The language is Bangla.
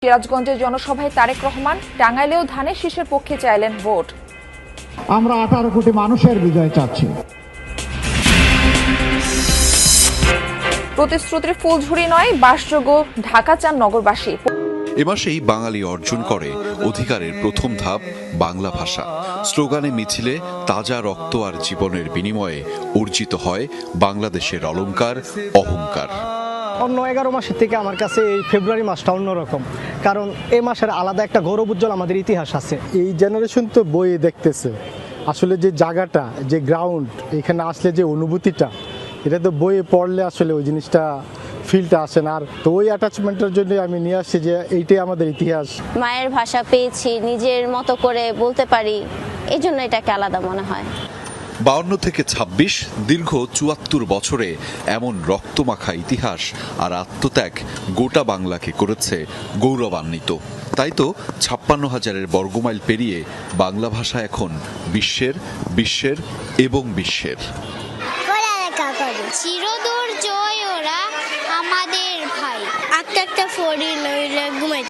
সিরাজগঞ্জের জনসভায় তারেক রহমান টাঙ্গাইলেও ধানের শীষের পক্ষে চাইলেন ভোট। আমরা 18 কোটি মানুষের বিজয় চাচ্ছি। প্রতিশ্রুতির ফুলঝুরি নয়, বাসযোগ্য ঢাকা চান নগরবাসী। এ মাসেই বাঙালি অর্জন করে অধিকারের প্রথম ধাপ বাংলা ভাষা। স্লোগানে মিছিলে তাজা রক্ত আর জীবনের বিনিময়ে অর্জিত হয় বাংলাদেশের অলংকার, অহংকার। অন্য 11 মাসের থেকে আমার কাছে এই ফেব্রুয়ারি মাসটা অন্যরকম, কারণ এই মাসের আলাদা একটা গৌরব উজ্জ্বল আমাদের ইতিহাস আছে। এই জেনারেশন তো বইয়ে দেখতেছে, আসলে যে জায়গাটা, যে গ্রাউন্ড, এখানে আসলে যে অনুভূতিটা, এটা তো বইয়ে পড়লে আসলে ওই জিনিসটা ফিলটা আসে না। আর তো ওই অ্যাটাচমেন্টের জন্য আমি নিয়ে আসছি যে এইটাই আমাদের ইতিহাস। মায়ের ভাষা পেয়েছি, নিজের মতো করে বলতে পারি, এই জন্য এটাকে আলাদা মনে হয়। 52 থেকে 26 দীর্ঘ 74 বছরে এমন রক্তমাখা ইতিহাস আর আত্মত্যাগ গোটা বাংলাকে করেছে গৌরবান্বিত। তাই তো 56,000 বর্গমাইল পেরিয়ে বাংলা ভাষা এখন বিশ্বের এবং বিশ্বের। চিরদূর জয় ওরা আমাদের ভাই। একটা ফড়ি লইলে ঘুমাই।